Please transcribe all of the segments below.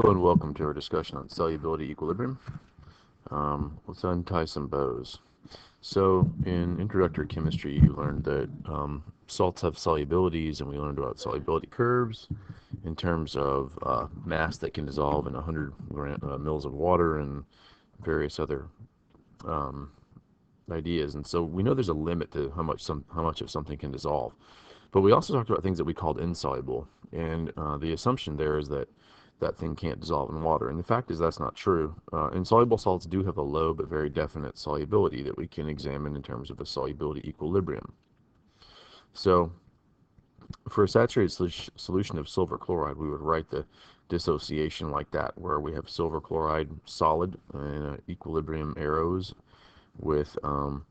Hello and welcome to our discussion on solubility equilibrium. Let's untie some bows. So, in introductory chemistry, you learned that salts have solubilities, and we learned about solubility curves in terms of mass that can dissolve in 100 mils of water and various other um, ideas. And so we know there's a limit to how much of something can dissolve. But we also talked about things that we called insoluble, and the assumption there is that that thing can't dissolve in water. And the fact is that's not true. Insoluble salts do have a low but very definite solubility that we can examine in terms of the solubility equilibrium. So for a saturated solution of silver chloride, we would write the dissociation like that, where we have silver chloride solid in equilibrium arrows with 1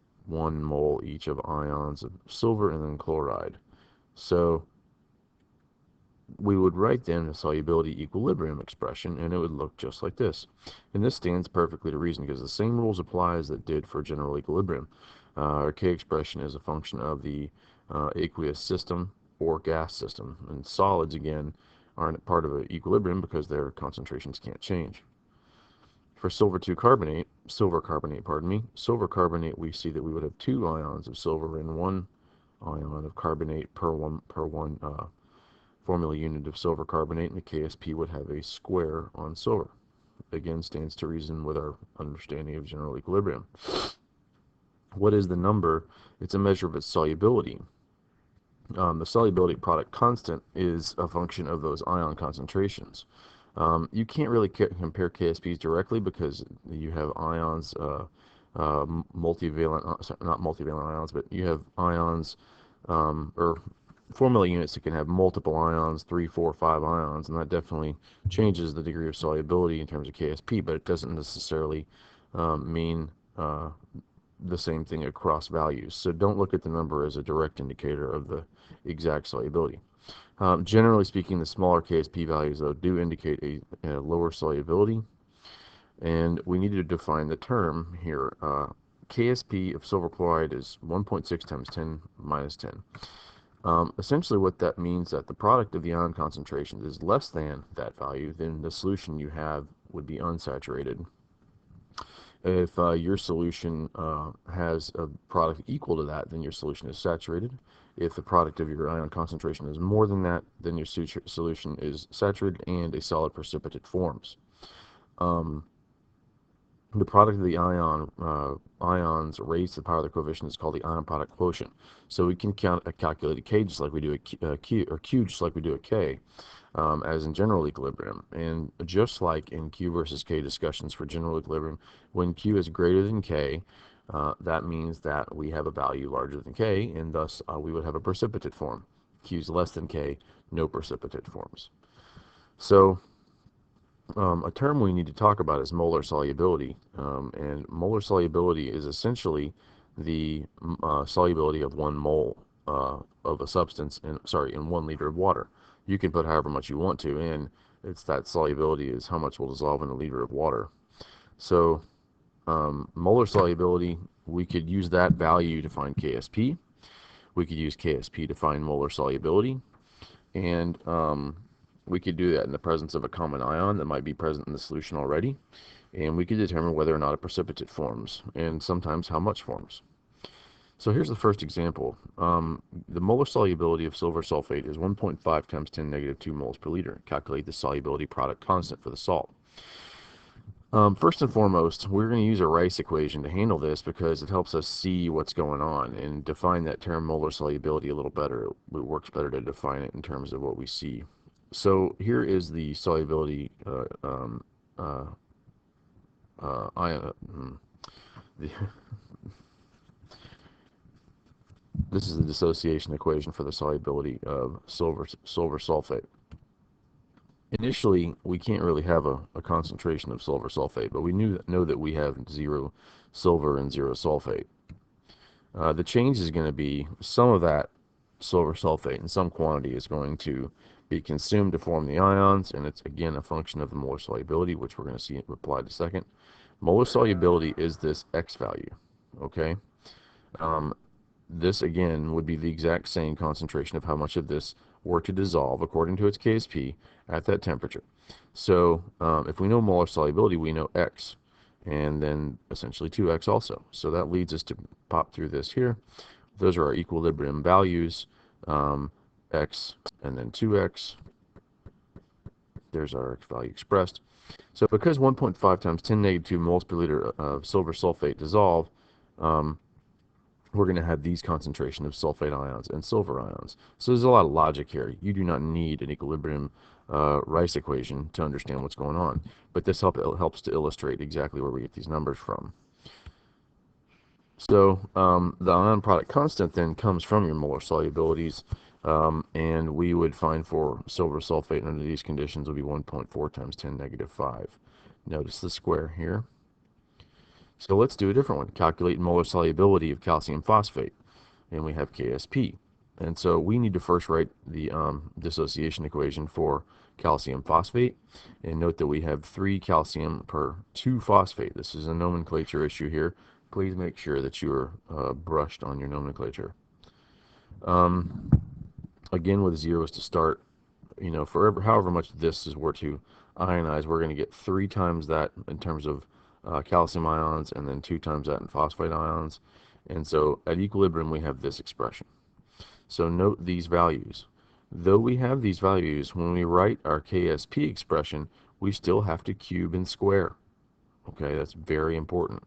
mole each of ions of silver and then chloride. So we would write then a solubility equilibrium expression, and it would look just like this. And this stands perfectly to reason because the same rules apply as that did for general equilibrium. Our K expression is a function of the aqueous system or gas system, and solids again aren't part of an equilibrium because their concentrations can't change. For silver carbonate, silver carbonate, we see that we would have 2 ions of silver and 1 ion of carbonate per one formula unit of silver carbonate, and the KSP would have a square on silver. Again, stands to reason with our understanding of general equilibrium. What is the number? It's a measure of its solubility. The solubility product constant is a function of those ion concentrations. You can't really compare KSPs directly because you have ions, multivalent, not multivalent ions, but you have ions, or formula units that can have multiple ions, 3, 4, 5 ions, and that definitely changes the degree of solubility in terms of KSP, but it doesn't necessarily mean the same thing across values. So don't look at the number as a direct indicator of the exact solubility. Generally speaking, the smaller KSP values, though, do indicate a lower solubility, and we need to define the term here. KSP of silver chloride is 1.6 times 10 minus 10. Essentially what that means that the product of the ion concentrations is less than that value, then the solution you have would be unsaturated. If your solution has a product equal to that, then your solution is saturated. If the product of your ion concentration is more than that, then your solution is saturated and a solid precipitate forms. The product of the ions raised to the power of the coefficient is called the ion product quotient. So we can calculate a K just like we do a Q, or Q just like we do a K, as in general equilibrium. And just like in Q versus K discussions for general equilibrium, when Q is greater than K, that means that we have a value larger than K, and thus we would have a precipitate form. Q is less than K, no precipitate forms. So a term we need to talk about is molar solubility, and molar solubility is essentially the solubility of 1 mole of a substance in 1 liter of water. You can put however much you want to in. It's that solubility is how much will dissolve in a liter of water. So molar solubility, we could use that value to find KSP. We could use KSP to find molar solubility, and we could do that in the presence of a common ion that might be present in the solution already, and we could determine whether or not a precipitate forms, and sometimes how much forms. So here's the first example. The molar solubility of silver sulfate is 1.5 times 10 negative 2 moles per liter. Calculate the solubility product constant for the salt. First and foremost, we're going to use a Rice equation to handle this because it helps us see what's going on and define that term molar solubility a little better. It works better to define it in terms of what we see. So here is the solubility this is the dissociation equation for the solubility of silver sulfate. Initially, we can't really have a concentration of silver sulfate, but we know that we have 0 silver and 0 sulfate. The change is going to be some of that silver sulfate in some quantity is going to be consumed to form the ions, and it's again a function of the molar solubility, which we're going to see applied in a second. Molar solubility is this X value, okay? this again would be the exact same concentration of how much of this were to dissolve according to its KSP at that temperature. So if we know molar solubility, we know X, and then essentially 2X also. So that leads us to pop through this here. Those are our equilibrium values, X and then 2X. There's our X value expressed. So because 1.5 times 10 negative 2 moles per liter of silver sulfate dissolve, we're going to have these concentration of sulfate ions and silver ions. So there's a lot of logic here. You do not need an equilibrium Rice equation to understand what's going on. But this helps to illustrate exactly where we get these numbers from. So the ion product constant then comes from your molar solubilities, and we would find for silver sulfate under these conditions would be 1.4 times 10 negative 5. Notice the square here. So let's do a different one. Calculate molar solubility of calcium phosphate, and we have KSP. And so we need to first write the dissociation equation for calcium phosphate, and note that we have 3 calcium per 2 phosphate. This is a nomenclature issue here. Please make sure that you are brushed on your nomenclature. Again, with zeros to start, you know, for however much this is were to ionize, we're going to get 3 times that in terms of calcium ions, and then 2 times that in phosphate ions. And so at equilibrium, we have this expression. So note these values. Though we have these values, when we write our KSP expression, we still have to cube and square. Okay, that's very important.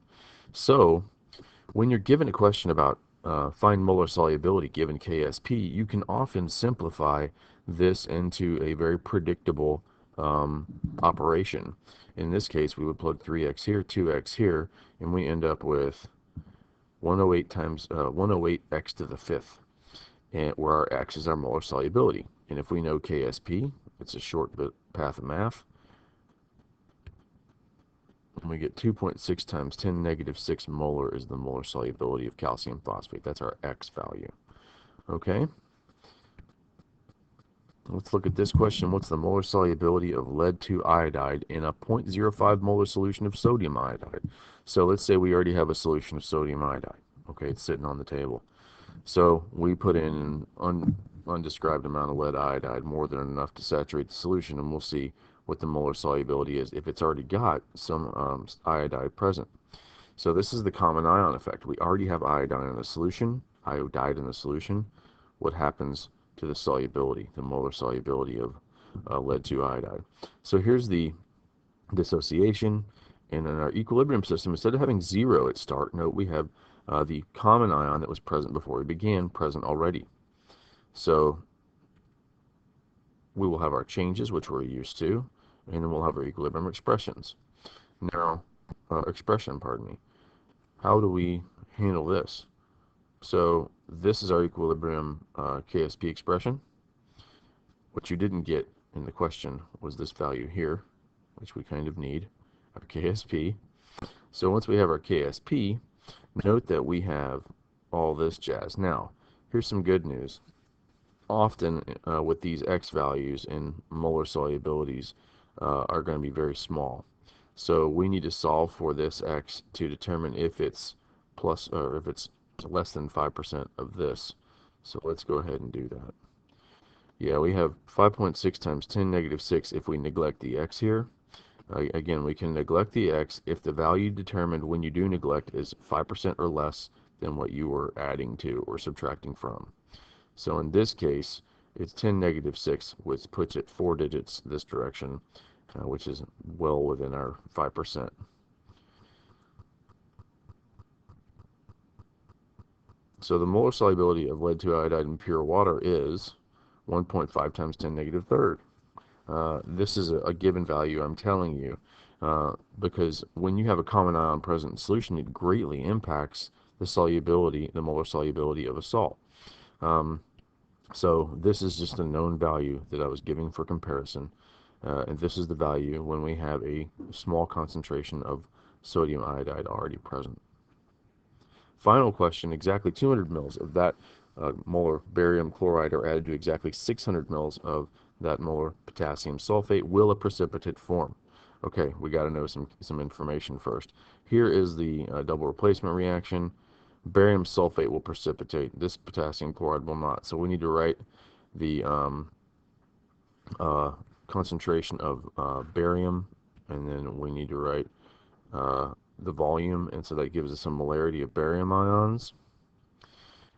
So when you're given a question about find molar solubility given KSP, you can often simplify this into a very predictable operation. In this case, we would plug 3x here, 2x here, and we end up with 108 times 108x to the 5th, and where our x is our molar solubility. And if we know KSP, it's a short path of math, and we get 2.6 times 10 negative 6 molar is the molar solubility of calcium phosphate. That's our X value. Okay? Let's look at this question. What's the molar solubility of lead 2 iodide in a 0.05 molar solution of sodium iodide? So let's say we already have a solution of sodium iodide. Okay, it's sitting on the table. So we put in an undescribed amount of lead iodide, more than enough to saturate the solution, and we'll see what the molar solubility is if it's already got some iodide present. So this is the common ion effect. We already have iodide in the solution. What happens to the solubility, the molar solubility of lead 2 iodide? So here's the dissociation. And in our equilibrium system, instead of having 0 at start, note we have the common ion that was present before we began present already. So we will have our changes, which we're used to, and then we'll have our equilibrium expressions. Now, pardon me. How do we handle this? So this is our equilibrium KSP expression. What you didn't get in the question was this value here, which we kind of need, our KSP. So once we have our KSP, note that we have all this jazz. Now, here's some good news. Often with these X values in molar solubilities are going to be very small. So we need to solve for this X to determine if it's plus or if it's less than 5% of this. So let's go ahead and do that. Yeah, we have 5.6 times 10 negative 6 if we neglect the X here. Again, we can neglect the X if the value determined when you do neglect is 5% or less than what you were adding to or subtracting from. So in this case, it's 10 negative 6, which puts it 4 digits this direction, which is well within our 5%. So the molar solubility of lead 2 iodide in pure water is 1.5 times 10 negative third. This is a given value, I'm telling you, because when you have a common ion present in solution, it greatly impacts the solubility, the molar solubility of a salt. So this is just a known value that I was giving for comparison, and this is the value when we have a small concentration of sodium iodide already present. Final question, exactly 200 mils of that molar barium chloride are added to exactly 600 mils of that molar potassium sulfate. Will a precipitate form? Okay, we got to know some information first. Here is the double replacement reaction. Barium sulfate will precipitate. This potassium chloride will not. So we need to write the uh, concentration of barium, and then we need to write the volume, and so that gives us a molarity of barium ions.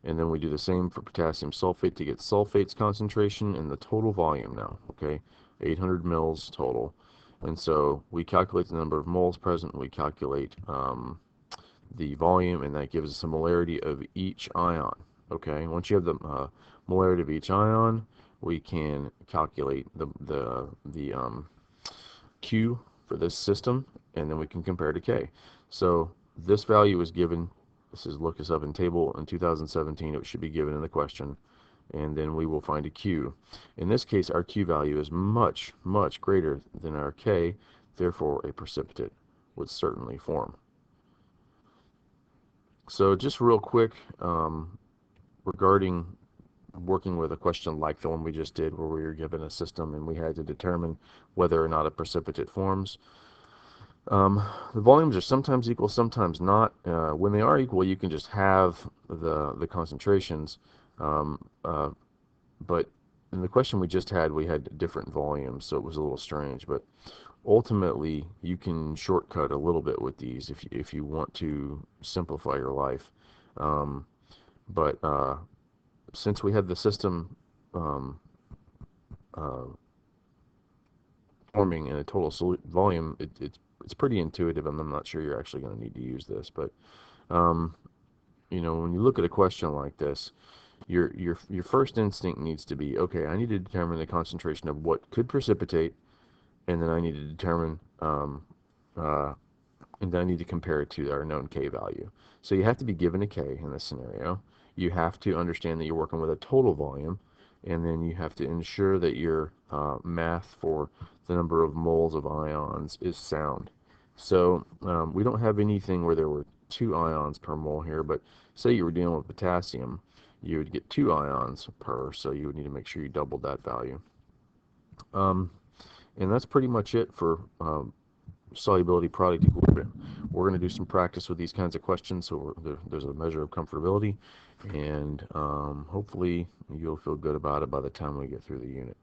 And then we do the same for potassium sulfate to get sulfate's concentration and the total volume now, okay? 800 mils total. And so we calculate the number of moles present, we calculate the volume, and that gives us a molarity of each ion, okay? Once you have the molarity of each ion, we can calculate the Q for this system, and then we can compare to K. So this value is given. This is look us up in table in 2017. It should be given in the question, and then we will find a Q. In this case, our Q value is much, much greater than our K. Therefore, a precipitate would certainly form. So just real quick, regarding working with a question like the one we just did, where we were given a system and we had to determine whether or not a precipitate forms. The volumes are sometimes equal, sometimes not. When they are equal, you can just have the concentrations. But in the question we just had, we had different volumes, so it was a little strange. But ultimately, you can shortcut a little bit with these if you want to simplify your life. But since we had the system uh, forming in a total volume, it's pretty intuitive, and I'm not sure you're actually going to need to use this. But you know, when you look at a question like this, your first instinct needs to be, okay, I need to determine the concentration of what could precipitate, and then I need to determine and then I need to compare it to our known K value. So you have to be given a K in this scenario. You have to understand that you're working with a total volume, and then you have to ensure that your math for the number of moles of ions is sound. So we don't have anything where there were 2 ions per mole here, but say you were dealing with potassium, you would get 2 ions per, so you would need to make sure you doubled that value. And that's pretty much it for solubility product equilibrium. We're going to do some practice with these kinds of questions, so there's a measure of comfortability, and hopefully you'll feel good about it by the time we get through the unit.